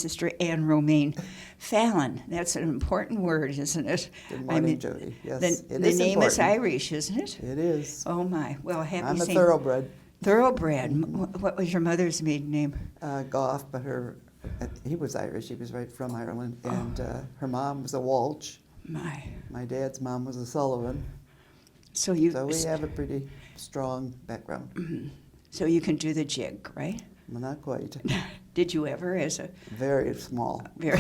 Sister Ann Romayne Fallon. That's an important word, isn't it? Good morning, Jody. Yes, The it is name important. is Irish, isn't it? It is. Oh, my. Well, happy I'm a St. thoroughbred. Thoroughbred. What was your mother's maiden name? Goff, but he was Irish. He was right from Ireland. And her mom was a Walsh. My dad's mom was a Sullivan. So we have a pretty strong background. So you can do the jig, right? Well, not quite. Did you ever as a... Very small. Very,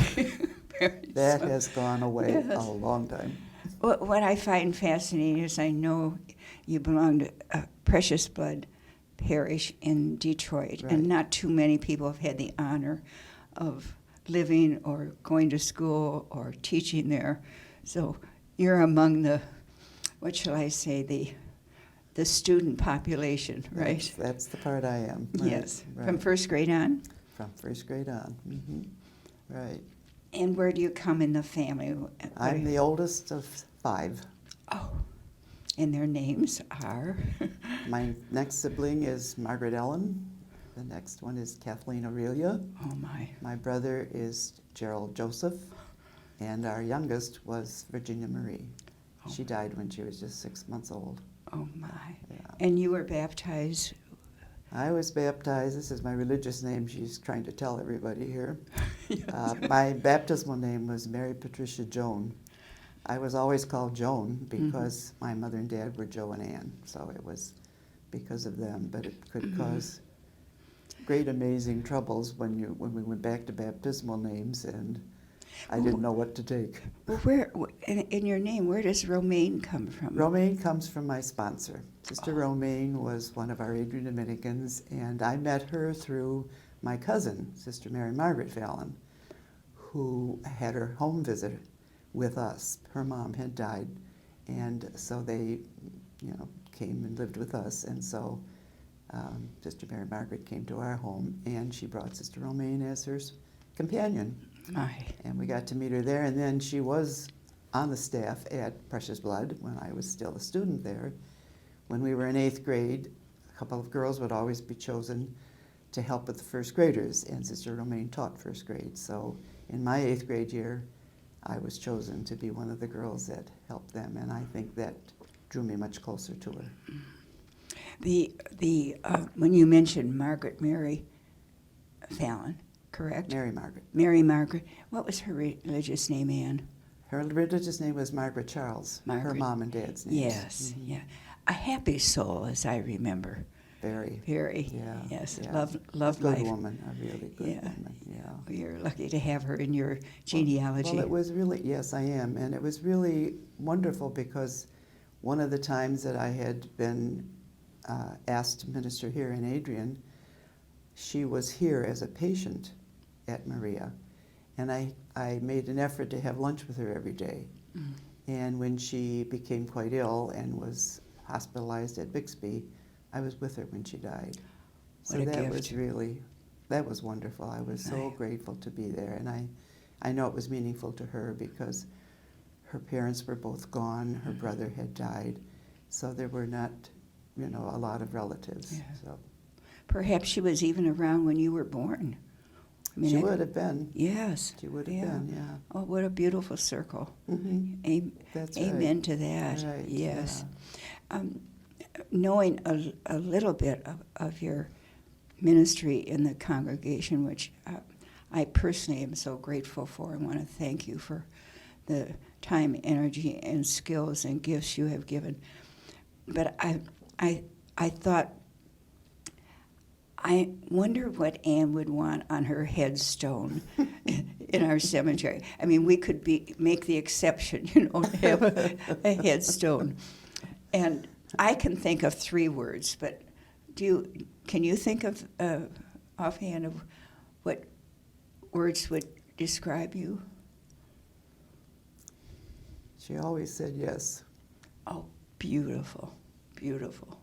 very That small. has gone away Yes. a long time. What I find fascinating is I know you belong to Precious Blood Parish in Detroit, Right. and not too many people have had the honor of living or going to school or teaching there. So you're among the, what shall I say, the student population, right? That's the part I am. Right, Yes. right. From first grade on? From first grade on. Right. And where do you come in the family? I'm the oldest of 5. Oh, and their names are? My next sibling is Margaret Ellen. The next one is Kathleen Aurelia. Oh, my. My brother is Gerald Joseph. And our youngest was Virginia Marie. Oh. She died when she was just 6 months old. Oh, my. Yeah. And you were baptized? I was baptized. This is my religious name. She's trying to tell everybody here. Yes. My baptismal name was Mary Patricia Joan. I was always called Joan because my mother and dad were Joe and Ann, so it was because of them. But it could cause great, amazing troubles when we went back to baptismal names, and I didn't know what to take. Well, where in your name, where does Romayne come from? Romayne comes from my sponsor. Sister Romayne was one of our Adrian Dominicans, and I met her through my cousin, Sister Mary Margaret Fallon, who had her home visit with us. Her mom had died, and so they, came and lived with us. And so Sister Mary Margaret came to our home, and she brought Sister Romayne as her companion. And we got to meet her there, and then she was on the staff at Precious Blood when I was still a student there. When we were in 8th grade, a couple of girls would always be chosen to help with the first graders, and Sister Romayne taught first grade. So in my 8th grade year, I was chosen to be one of the girls that helped them, and I think that drew me much closer to her. When you mentioned Margaret Mary Fallon, correct? Mary Margaret. Mary Margaret. What was her religious name, Ann? Her religious name was Margaret Charles, her mom and dad's name. Yes, yeah. A happy soul, as I remember. Very. Yeah. Yes, yeah. love Good life. woman, a really good woman, yeah. Well, you're lucky to have her in your genealogy. Well, it was really, yes, I am, and it was really wonderful because one of the times that I had been asked to minister here in Adrian, she was here as a patient at Maria, and I made an effort to have lunch with her every day. And when she became quite ill and was hospitalized at Bixby, I was with her when she died. What So a that gift. that was wonderful. I was so grateful to be there, and I know it was meaningful to her because her parents were both gone, her brother had died, so there were not, a lot of relatives. Yeah. So Perhaps she was even around when you were born. I mean, she would have been. Yes. She would have been, yeah. Oh, what a beautiful circle. That's Amen right. to that. Right, Yes. Knowing a little bit of your ministry in the congregation, which I personally am so grateful for, I want to thank you for the time, energy, and skills and gifts you have given. But I thought, I wonder what Ann would want on her headstone in our cemetery. I mean, we could make the exception, to have a headstone. And I can think of 3 words, but can you think of offhand of what words would describe you? She always said yes. Oh, beautiful, beautiful.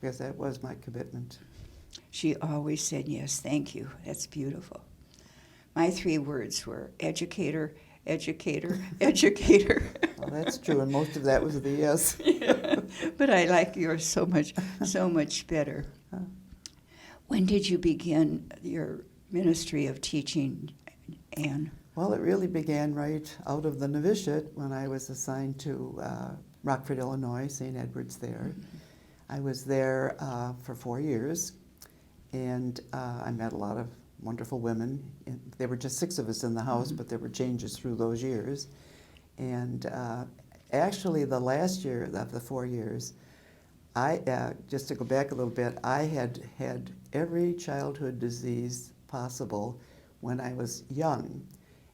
Because that was my commitment. She always said yes. Thank you. That's beautiful. My 3 words were educator, educator, educator. Well, that's true, and most of that was the yes. Yeah, but I like yours so much better. When did you begin your ministry of teaching Ann? Well, it really began right out of the novitiate when I was assigned to Rockford, Illinois, St. Edward's there. I was there for 4 years, and I met a lot of wonderful women. There were just 6 of us in the house, but there were changes through those years. And actually, the last year of the 4 years, just to go back a little bit, I had had every childhood disease possible when I was young.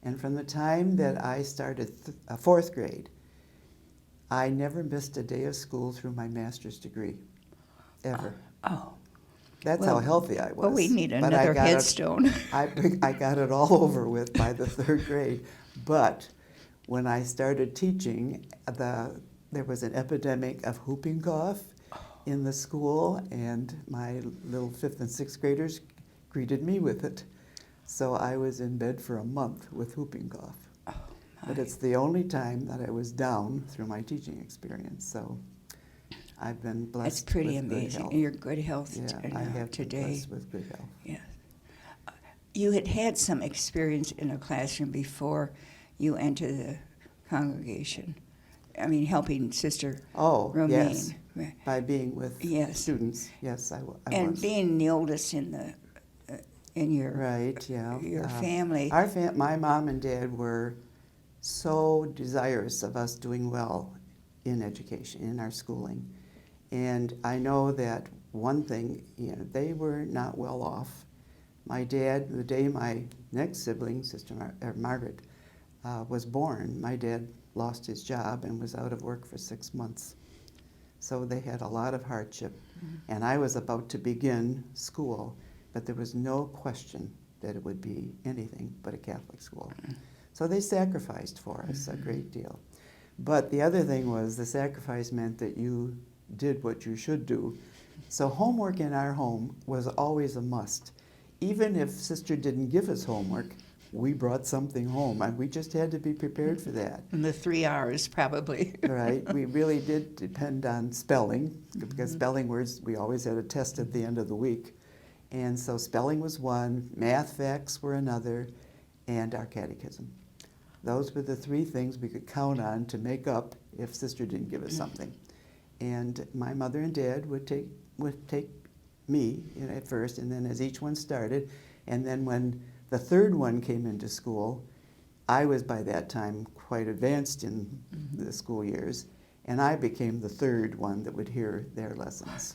And from the time that I started 4th grade, I never missed a day of school through my master's degree, ever. Oh. That's Well, how healthy I was. Well, we need But I another got it- headstone. I got it all over with by the 3rd grade. But when I started teaching, there was an epidemic of whooping cough in the school, and my little 5th and 6th graders greeted me with it. So I was in bed for a month with whooping cough. But it's the only time that I was down through my teaching experience. So I've been blessed. That's pretty with good amazing. health. Your good health Yeah, I have been today. blessed with good health. Yeah. You had some experience in a classroom before you entered the congregation. I mean, helping Sister Romayne. Yes, Right. by being with Yes. students. Yes, I And was. being the oldest in your Right, yeah. your family. My mom and dad were so desirous of us doing well in education, in our schooling. And I know that one thing, they were not well off. My dad, the day my next sibling, Margaret, was born, my dad lost his job and was out of work for 6 months. So they had a lot of hardship. And I was about to begin school, but there was no question that it would be anything but a Catholic school. So they sacrificed for us a great deal. But the other thing was the sacrifice meant that you did what you should do. So homework in our home was always a must. Even if Sister didn't give us homework, we brought something home, and we just had to be prepared for that. And the 3 hours, probably. Right? We really did depend on spelling, because spelling words, we always had a test at the end of the week. And so spelling was one, math facts were another, and our catechism. Those were the 3 things we could count on to make up if Sister didn't give us something. And my mother and dad would take me at first, and then as each one started, and then when the 3rd one came into school, I was by that time quite advanced in the school years, and I became the 3rd one that would hear their lessons.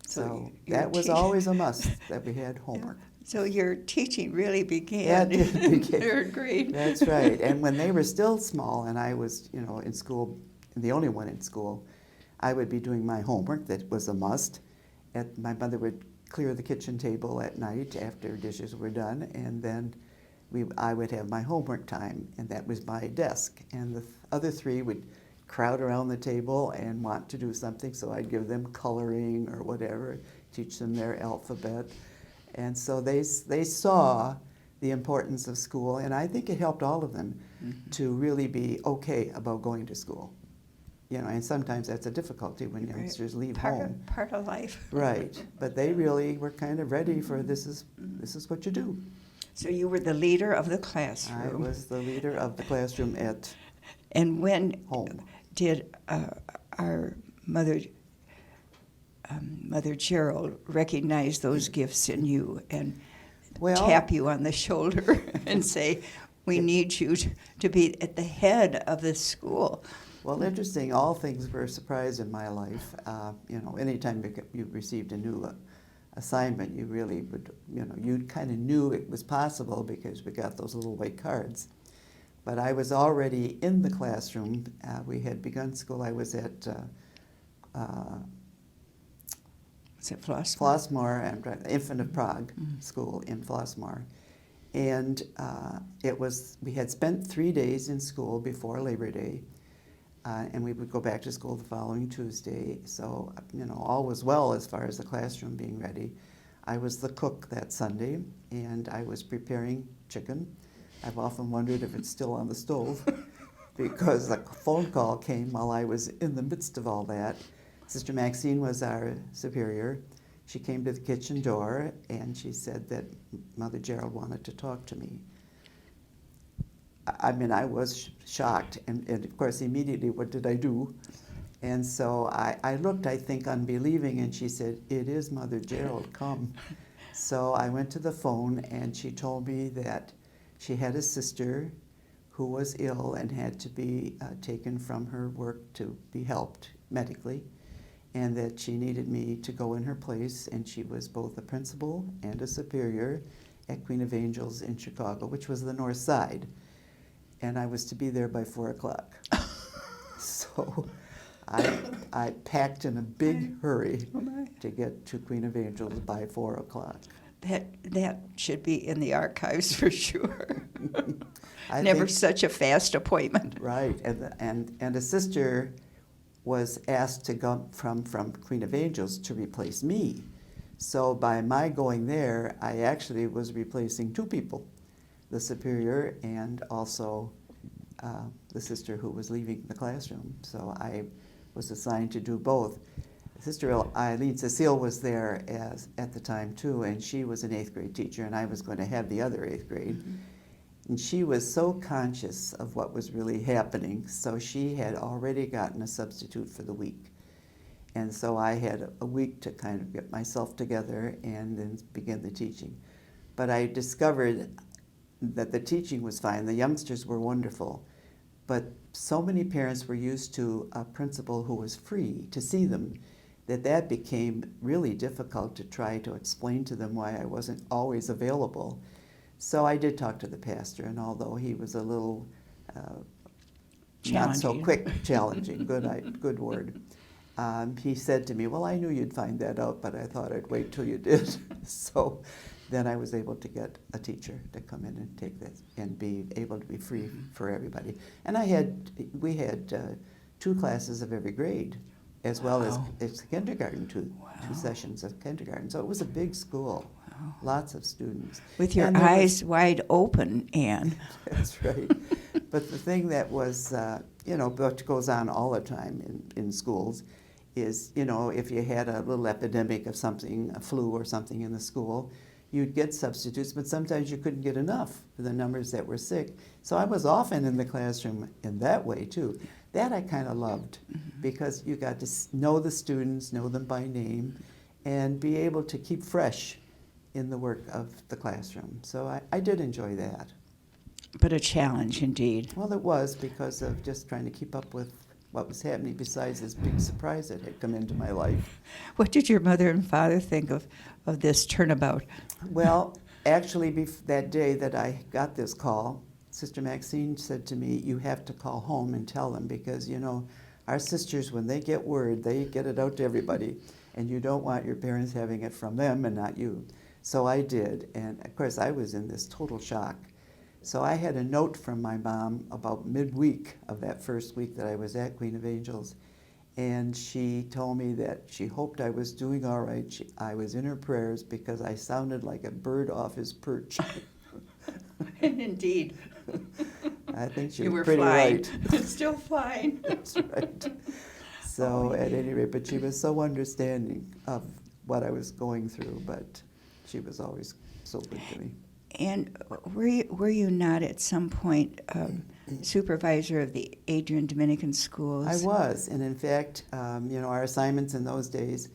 So that was always a must, that we had homework. So your teaching really began Yeah, it in began. 3rd grade. That's right. And when they were still small and I was, in school, the only one in school, I would be doing my homework. That was a must. My mother would clear the kitchen table at night after dishes were done, and then I would have my homework time, and that was my desk. And the other 3 would crowd around the table and want to do something, so I'd give them coloring or whatever, teach them their alphabet. And so they saw the importance of school, and I think it helped all of them to really be okay about going to school. And sometimes that's a difficulty when youngsters leave home. Part of life. Right, but they really were kind of ready for this is what you do. So you were the leader of the classroom. I was the leader of the classroom at And when home. did our Mother Gerald recognize those gifts in you and tap you on the shoulder and say, we need you to be at the head of the school? Well, interesting. All things were a surprise in my life. Anytime you received a new assignment, you really would, you kind of knew it was possible because we got those little white cards. But I was already in the classroom. We had begun school. I was at Is it Flossmoor? Flossmoor and Infant of Prague School in Flossmoor. And we had spent 3 days in school before Labor Day. And we would go back to school the following Tuesday. So, all was well as far as the classroom being ready. I was the cook that Sunday, and I was preparing chicken. I've often wondered if it's still on the stove, because a phone call came while I was in the midst of all that. Sister Maxine was our superior. She came to the kitchen door, and she said that Mother Gerald wanted to talk to me. I mean, I was shocked, and of course, immediately, what did I do? And so I looked, I think, unbelieving, and she said, "It is Mother Gerald, come." So I went to the phone, and she told me that she had a sister who was ill and had to be taken from her work to be helped medically, and that she needed me to go in her place, and she was both a principal and a superior at Queen of Angels in Chicago, which was the north side, and I was to be there by 4 o'clock. So I packed in a big hurry to get to Queen of Angels by 4 o'clock. That should be in the archives for sure. I think, such a fast appointment. right, and a sister was asked to go from Queen of Angels to replace me. So by my going there, I actually was replacing two people, the superior and also the sister who was leaving the classroom. So I was assigned to do both. Sister Eileen Cecile was there at the time too, and she was an 8th grade teacher, and I was going to have the other 8th grade. Mm-hmm. And she was so conscious of what was really happening, so she had already gotten a substitute for the week. And so I had a week to kind of get myself together and then begin the teaching. But I discovered that the teaching was fine. The youngsters were wonderful. But so many parents were used to a principal who was free to see them that became really difficult to try to explain to them why I wasn't always available. So I did talk to the pastor, and although he was a little not so quick, challenging, good word, he said to me, "Well, I knew you'd find that out, but I thought I'd wait till you did." So then I was able to get a teacher to come in and take this and be able to be free for everybody. And we had 2 classes of every grade, as well as kindergarten, two sessions of kindergarten. So it was a big school. Lots of students. With your eyes wide open, Anne. That's right. But the thing that was, what goes on all the time in schools is, if you had a little epidemic of something, a flu or something in the school, you'd get substitutes, but sometimes you couldn't get enough for the numbers that were sick. So I was often in the classroom in that way, too. That I kind of loved, because you got to know the students, know them by name, and be able to keep fresh in the work of the classroom. So I did enjoy that. But a challenge indeed. Well, it was, because of just trying to keep up with what was happening besides this big surprise that had come into my life. What did your mother and father think of this turnabout? Well, actually, that day that I got this call, Sister Maxine said to me, "You have to call home and tell them, because, our sisters, when they get word, they get it out to everybody, and you don't want your parents having it from them and not you." So I did, and of course I was in this total shock. So I had a note from my mom about midweek of that first week that I was at Queen of Angels, and she told me that she hoped I was doing all right. I was in her prayers because I sounded like a bird off his perch. And indeed. I think she you was were pretty flying. right. Still flying. That's right. So at any rate, but she was so understanding of what I was going through, but she was always so good to me. And were you not at some point supervisor of the Adrian Dominican schools? I was, and in fact, our assignments in those days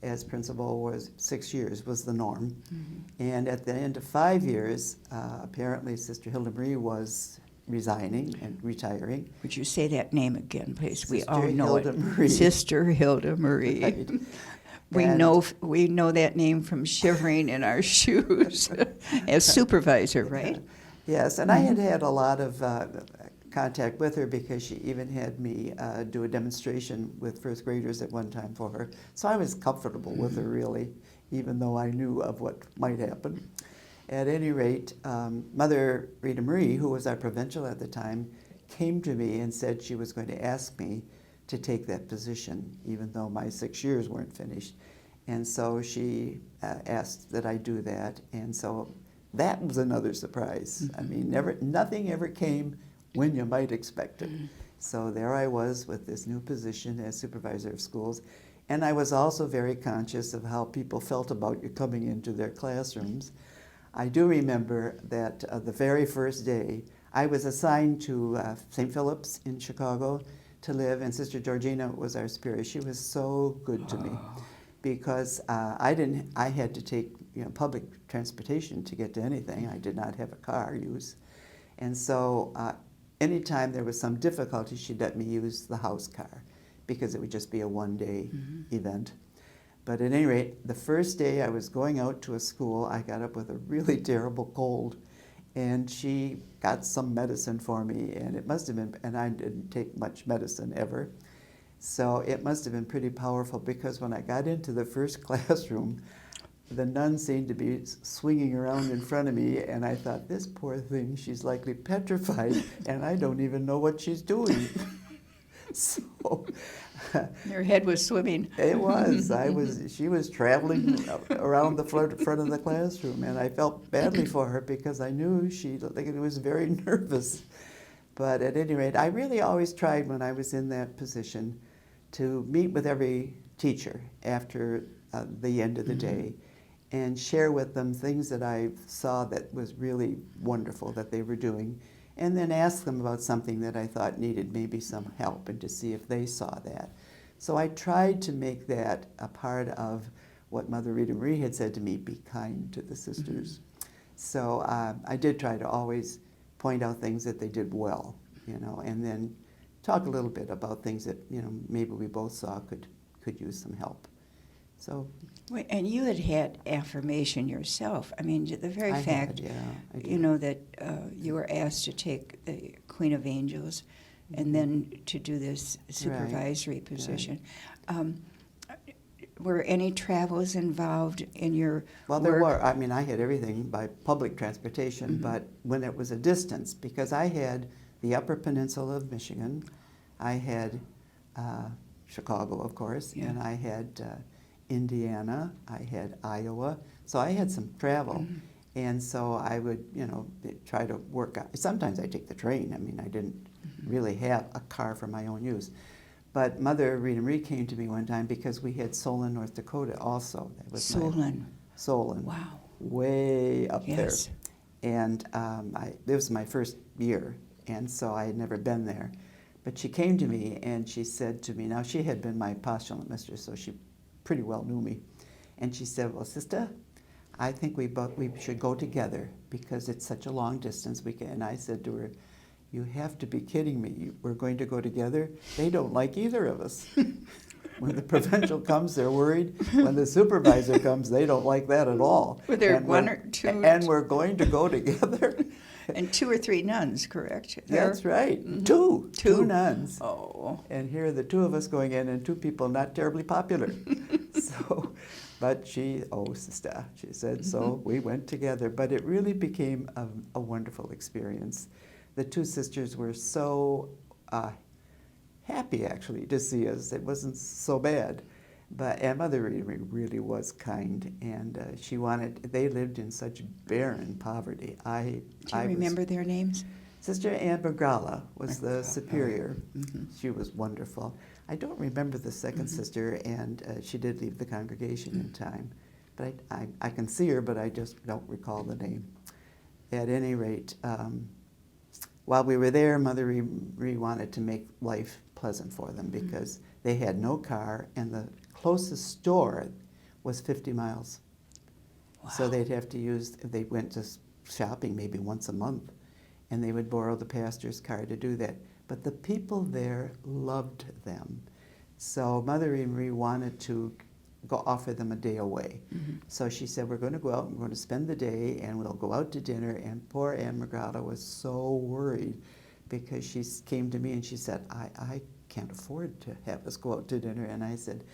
as principal was 6 years was the norm. Mm-hmm. And at the end of 5 years, apparently Sister Hilda Marie was resigning and retiring. Would you say that name again, please? Sister we all know Hilda it. Marie. Sister Hilda Marie. Right. We know that name from shivering in our shoes as supervisor, right? Yes, and I had a lot of contact with her, because she even had me do a demonstration with first graders at one time for her. So I was comfortable with her, really, even though I knew of what might happen. At any rate, Mother Rita Marie, who was our provincial at the time, came to me and said she was going to ask me to take that position, even though my 6 years weren't finished. And so she asked that I do that, and so that was another surprise. Mm-hmm. I mean, nothing ever came when you might expect it. Mm-hmm. So there I was with this new position as supervisor of schools, and I was also very conscious of how people felt about you coming into their classrooms. I do remember that the very first day, I was assigned to St. Philip's in Chicago to live, and Sister Georgina was our superior. She was so good to me because I had to take public transportation to get to anything. I did not have a car use. And so anytime there was some difficulty, she'd let me use the house car because it would just be a one-day event. But at any rate, the first day I was going out to a school, I got up with a really terrible cold. And she got some medicine for me, and it must have been, and I didn't take much medicine ever, so it must have been pretty powerful because when I got into the first classroom, the nun seemed to be swinging around in front of me, and I thought, this poor thing, she's likely petrified, and I don't even know what she's doing. So Your head was swimming. it was. She was traveling around the front of the classroom, and I felt badly for her because I knew she was very nervous. But at any rate, I really always tried when I was in that position to meet with every teacher after the end of the day and share with them things that I saw that was really wonderful that they were doing, and then ask them about something that I thought needed maybe some help and to see if they saw that. So I tried to make that a part of what Mother Rita Marie had said to me, be kind to the sisters. So I did try to always point out things that they did well, and then talk a little bit about things that, maybe we both saw could use some help. So. Wait, and you had affirmation yourself. I mean, the very I fact, had, yeah, that you were asked to take the Queen of Angels and then to do this supervisory position. Were any travels involved in your Well, work? there were. I mean, I had everything by public transportation, but when it was a distance, because I had the Upper Peninsula of Michigan, I had Chicago, of course, and I had Indiana, I had Iowa, so I had some travel. And so I would, try to work out. Sometimes I take the train. I mean, I didn't really have a car for my own use. But Mother Rita Marie came to me one time because we had Solon, North Dakota also. That was Solon. Solon. Wow. Way up there. Yes. And it was my first year, and so I had never been there. But she came to me and she said to me, now she had been my postulant mistress, so she pretty well knew me. And she said, well, sister, I think we should go together because it's such a long distance. And I said to her, you have to be kidding me. We're going to go together? They don't like either of us. When the provincial comes, they're worried. When the supervisor comes, they don't like that at all. Were there one or two? And we're going to go together. And 2 or 3 nuns, correct? That's right. Two nuns. Oh. And here are the 2 of us going in, and 2 people not terribly popular. So, but sister, she said, so we went together. But it really became a wonderful experience. The 2 sisters were so happy, actually, to see us. It wasn't so bad. And Mother Rita really was kind, and they lived in such barren poverty. Do you remember their names? Sister Ann Romayne was the superior. She was wonderful. I don't remember the second sister, and she did leave the congregation in time. But I can see her, but I just don't recall the name. At any rate, while we were there, Mother Rita wanted to make life pleasant for them because they had no car, and the closest store was 50 miles. Wow. So they'd have to they went to shopping maybe once a month, and they would borrow the pastor's car to do that. But the people there loved them. So Mother Marie wanted to go offer them a day away. So she said, we're going to go out and we're going to spend the day, and we'll go out to dinner. And poor Ann Romayne was so worried because she came to me and she said, I can't afford to have us go out to dinner. And I said,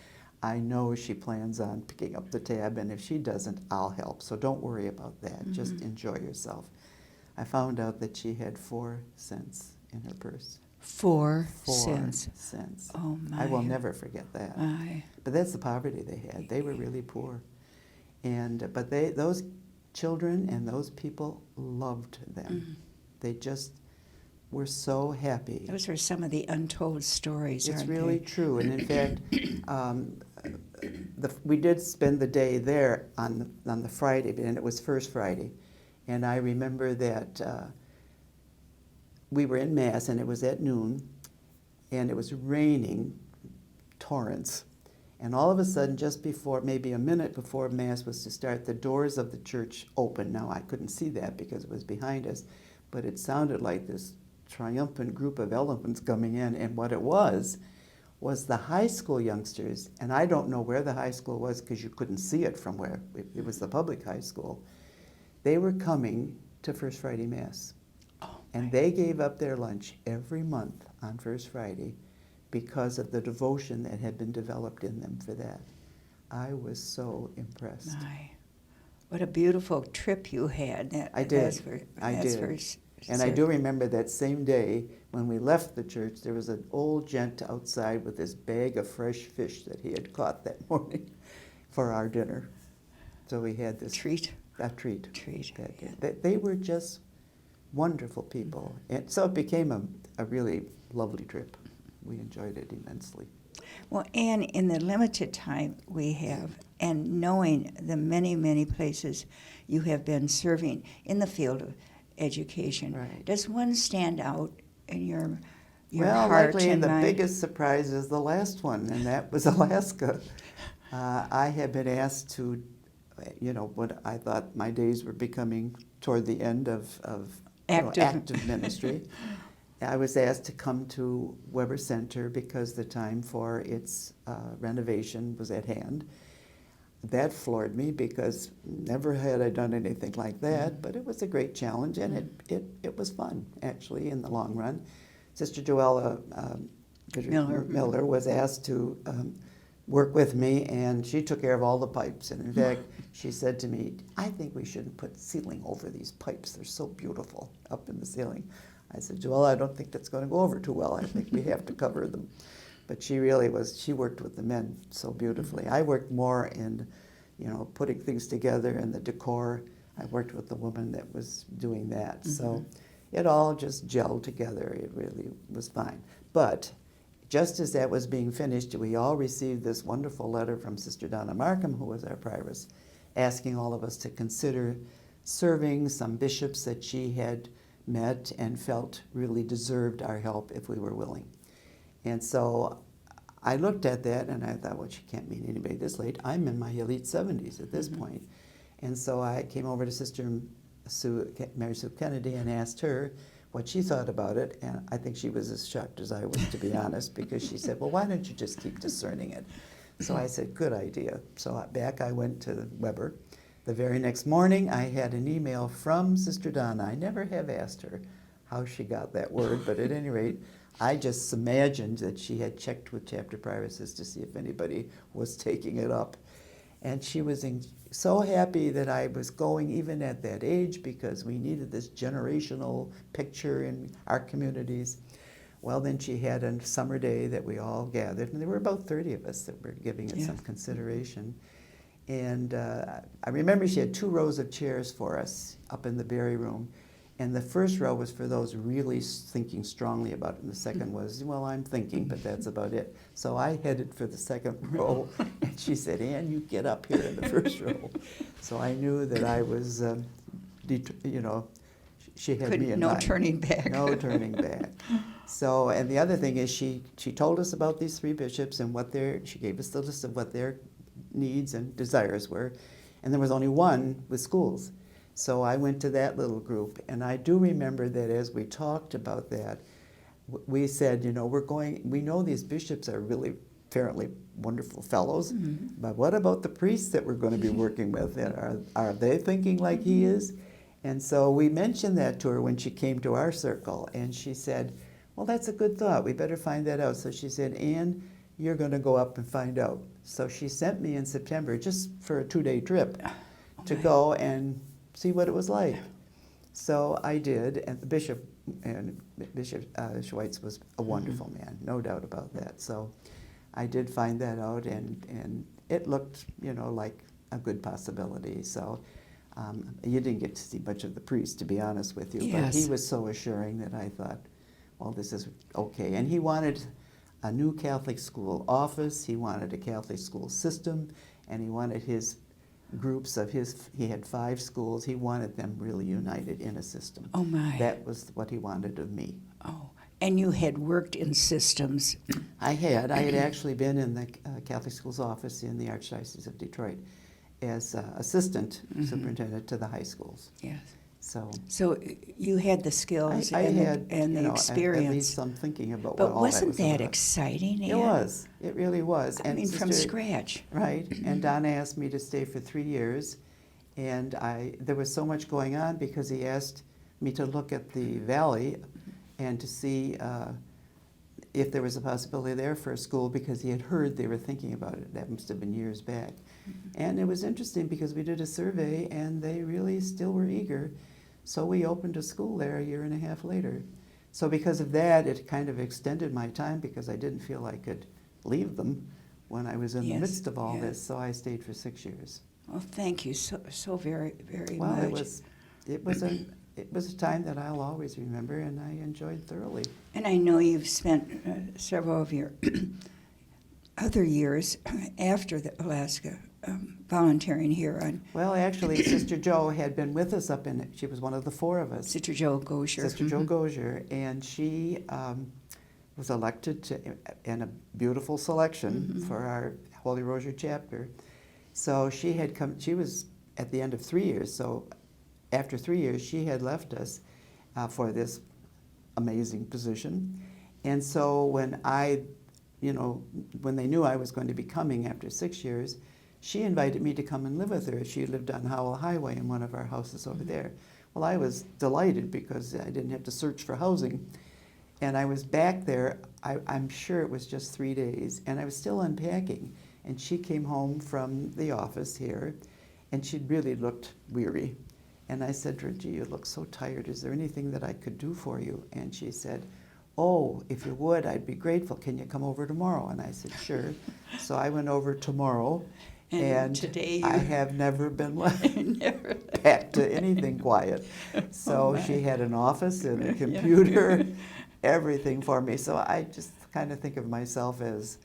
I know she plans on picking up the tab, and if she doesn't, I'll help. So don't worry about that. Just enjoy yourself. I found out that she had 4 cents in her purse. 4 cents. Oh, my. I will never forget that. But that's the poverty they had. They were really poor. But those children and those people loved them. They just were so happy. Those are some of the untold stories, It's aren't really they? true. And in fact, we did spend the day there on the Friday, and it was First Friday. And I remember that we were in Mass, and it was at noon, and it was raining torrents. And all of a sudden, just before, maybe a minute before Mass was to start, the doors of the church opened. Now, I couldn't see that because it was behind us, but it sounded like this triumphant group of elephants coming in, and what it was the high school youngsters, and I don't know where the high school was because you couldn't see it from where, it was the public high school. They were coming to First Friday Mass, and they gave up their lunch every month on First Friday because of the devotion that had been developed in them for that. I was so impressed. My, what a beautiful trip you had. I did. I did. And I do remember that same day when we left the church, there was an old gent outside with this bag of fresh fish that he had caught that morning for our dinner. So we had this treat. A treat. That day. They were just wonderful people. And so it became a really lovely trip. We enjoyed it immensely. Well, and in the limited time we have, and knowing the many, many places you have been serving in the field of education, right. Does one stand out in your well, heart likely and the mind? biggest surprise is the last one, and that was Alaska. I had been asked to, when I thought my days were becoming toward the end of active ministry, I was asked to come to Weber Center because the time for its renovation was at hand. That floored me because never had I done anything like that, but it was a great challenge, and it was fun, actually, in the long run. Sister Joella Miller was asked to work with me, and she took care of all the pipes. And in fact, she said to me, I think we shouldn't put ceiling over these pipes. They're so beautiful up in the ceiling. I said, Joella, I don't think that's going to go over too well. I think we have to cover them. But she really she worked with the men so beautifully. I worked more in, putting things together and the decor. I worked with the woman that was doing that. Mm-hmm. So it all just gelled together. It really was fine. But just as that was being finished, we all received this wonderful letter from Sister Donna Markham, who was our prioress, asking all of us to consider serving some bishops that she had met and felt really deserved our help if we were willing. And so I looked at that and I thought, well, she can't meet anybody this late. I'm in my elite 70s at this point. And so I came over to Sister Mary Sue Kennedy and asked her what she thought about it. And I think she was as shocked as I was, to be honest, because she said, well, why don't you just keep discerning it? So I said, good idea. So back I went to Weber. The very next morning, I had an email from Sister Donna. I never have asked her how she got that word, but at any rate, I just imagined that she had checked with chapter prioress to see if anybody was taking it up. And she was so happy that I was going even at that age because we needed this generational picture in our communities. Well, then she had a summer day that we all gathered, and there were about 30 of us that were giving it some consideration. And I remember she had 2 rows of chairs for us up in the Berry Room. And the first row was for those really thinking strongly about it. And the second was, well, I'm thinking, but that's about it. So I headed for the second row. And she said, Ann, you get up here in the first row. So I knew that I was, she had me in mind. No turning back. No turning back. So, and the other thing is she told us about these 3 bishops and she gave us the list of what their needs and desires were. And there was only one with schools. So I went to that little group, and I do remember that as we talked about that, we said, we know these bishops are really apparently wonderful fellows, but what about the priests that we're going to be working with? Are they thinking like he is? And so we mentioned that to her when she came to our circle, and she said, well, that's a good thought. We better find that out. So she said, Ann, you're going to go up and find out. So she sent me in September just for a 2-day trip to go and see what it was like. So I did, and Bishop Schweitz was a wonderful man, no doubt about that. So I did find that out, and it looked, like a good possibility. So you didn't get to see much of the priest, to be honest with you, but he was so assuring that I thought, well, this is okay. And he wanted a new Catholic school office, he wanted a Catholic school system, and he wanted his groups of his, he had 5 schools. He wanted them really united in a system. Oh, my. That was what he wanted of me. Oh, and you had worked in systems. I had actually been in the Catholic Schools office in the Archdiocese of Detroit as assistant superintendent to the high schools. Yes. So you had the skills I had, and the experience. at least some thinking about but what all wasn't that was that about. exciting? It Ann? was. It really was. I mean, from scratch. Right. And Donna asked me to stay for 3 years, and there was so much going on because he asked me to look at the valley and to see if there was a possibility there for a school, because he had heard they were thinking about it. That must have been years back. And it was interesting because we did a survey, and they really still were eager. So we opened a school there a year and a half later. So because of that, it kind of extended my time because I didn't feel I could leave them when I was in the midst of all this. So I stayed for 6 years. Well, thank you so very, very Well, much. it was a time that I'll always remember, and I enjoyed thoroughly. And I know you've spent several of your other years after Alaska volunteering here on. Well, actually, Sister Joe had been with us she was one of the 4 of us. Sister Joe Gosier. Sister Joe Gosier, and she was elected in a beautiful selection for our Holy Rosary chapter. So she was at the end of 3 years, so after 3 years, she had left us for this amazing position. And so when when they knew I was going to be coming after 6 years, she invited me to come and live with her. She lived on Howell Highway in one of our houses over there. Well, I was delighted because I didn't have to search for housing. And I was back there, I'm sure it was just 3 days, and I was still unpacking. And she came home from the office here, and she really looked weary. And I said to her, "Gee, you look so tired. Is there anything that I could do for you?" And she said, "Oh, if you would, I'd be grateful. Can you come over tomorrow?" And I said, "Sure." So I went over tomorrow, and today I have never been back to anything quiet. So she had an office and a computer, everything for me. So I just kind of think of myself as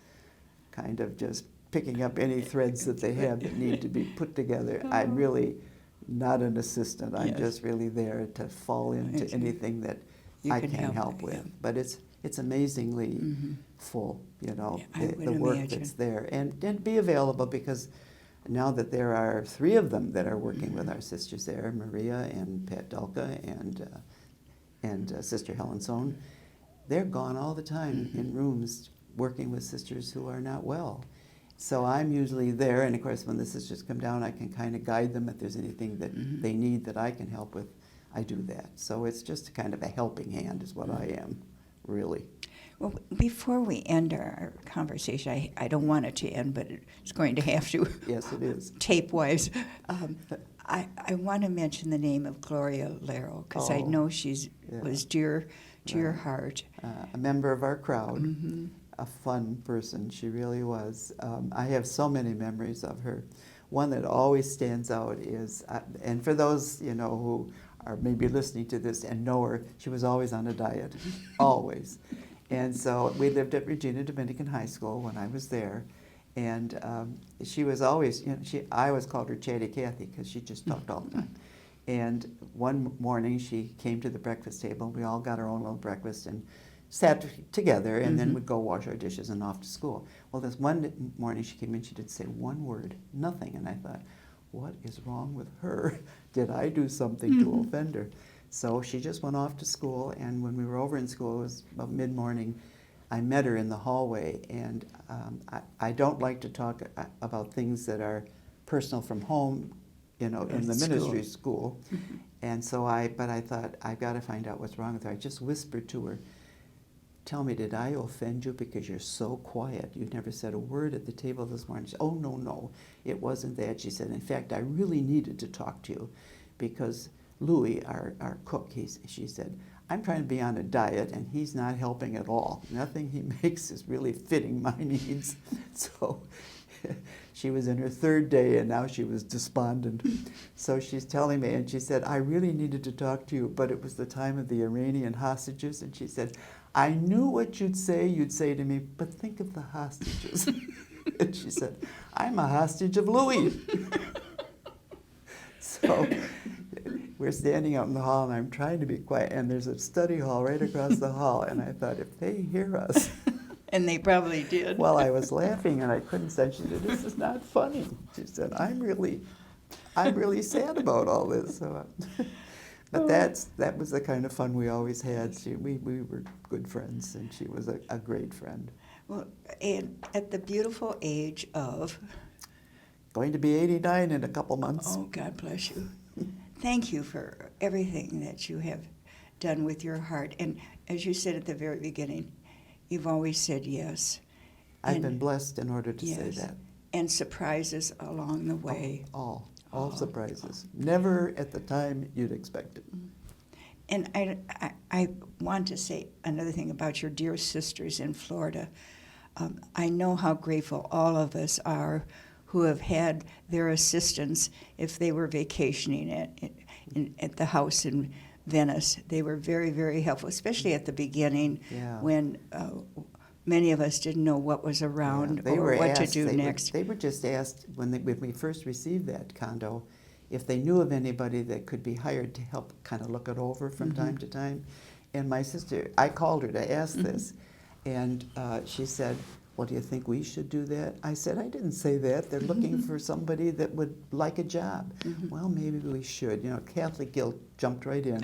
kind of just picking up any threads that they have that need to be put together. I'm really not an assistant. I'm just really there to fall into anything that I can help with. Yeah. But it's amazingly full, the work that's there. And be available, because now that there are 3 of them that are working with our sisters there, Maria and Pat Dulka and Sister Helen Sohn, they're gone all the time in rooms working with sisters who are not well. So I'm usually there, and of course when the sisters come down, I can kind of guide them if there's anything that they need that I can help with. I do that. So it's just kind of a helping hand is what I am, really. Well, before we end our conversation, I don't want it to end, but it's going to have to. Yes, it is. Tape-wise. I want to mention the name of Gloria Laro, because I know was dear to your heart. A member of our crowd, a fun person. She really was. I have so many memories of her. One that always stands out is, and for those who are maybe listening to this and know her, she was always on a diet, always. And so we lived at Regina Dominican High School when I was there, and she was always, I always called her Chatty Cathy because she just talked all the time. And one morning she came to the breakfast table. We all got our own little breakfast and sat together, and then we'd go wash our dishes and off to school. Well, this one morning she came in, she didn't say one word, nothing, and I thought, what is wrong with her? Did I do something to offend her? So she just went off to school, and when we were over in school, it was about mid-morning, I met her in the hallway, and I don't like to talk about things that are personal from home, in the ministry school. And so but I thought, I've got to find out what's wrong with her. I just whispered to her, "Tell me, did I offend you because you're so quiet? You never said a word at the table this morning." She said, "Oh, no, it wasn't that." She said, "In fact, I really needed to talk to you because Louis, our cook," she said, "I'm trying to be on a diet and he's not helping at all. Nothing he makes is really fitting my needs." So she was in her 3rd day and now she was despondent. So she's telling me, and she said, "I really needed to talk to you, but it was the time of the Iranian hostages." And she said, "I knew what you'd say to me, but think of the hostages." And she said, "I'm a hostage of Louis." So we're standing out in the hall, and I'm trying to be quiet, and there's a study hall right across the hall, and I thought, if they hear us. And they probably did. Well, I was laughing, and I couldn't say. She said, "This is not funny." She said, I'm really sad about all this." So, but that was the kind of fun we always had. We were good friends, and she was a great friend. Well, and at the beautiful age of... Going to be 89 in a couple months. Oh, God bless you. Thank you for everything that you have done with your heart. And as you said at the very beginning, you've always said yes. I've been blessed in order to say Yes. that. And surprises along the way. All surprises. Never at the time you'd expect it. And I want to say another thing about your dear sisters in Florida. I know how grateful all of us are who have had their assistance if they were vacationing at the house in Venice. They were very, very helpful, especially at the beginning when many of us didn't know what was around or what to do next. They were just asked when we first received that condo if they knew of anybody that could be hired to help kind of look it over from time to time. And my sister, I called her to ask this, and she said, "Well, do you think we should do that?" I said, "I didn't say that. They're looking for somebody that would like a job." "Well, maybe we should." You know, Catholic guilt jumped right in.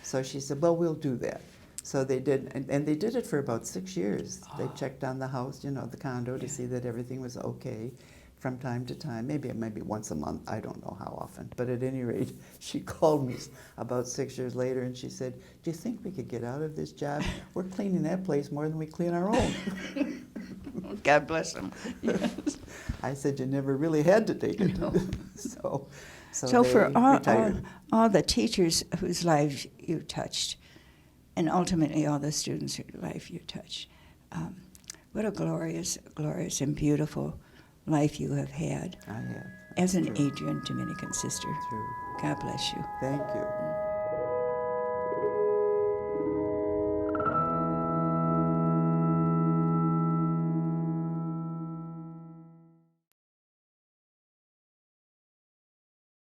So she said, "Well, we'll do that." So they did, and they did it for about 6 years. They checked on the house, you know, the condo, to see that everything was okay from time to time. Maybe once a month. I don't know how often. But at any rate, she called me about 6 years later, and she said, "Do you think we could get out of this job? We're cleaning that place more than we clean our own." God bless them. Yes. I said, "You never really had to take it." No. So for they retired. all the teachers whose lives you touched, and ultimately all the students whose life you touched, what a glorious, glorious and beautiful life you have had I have. as an True. Adrian Dominican sister. True. God bless you. Thank you.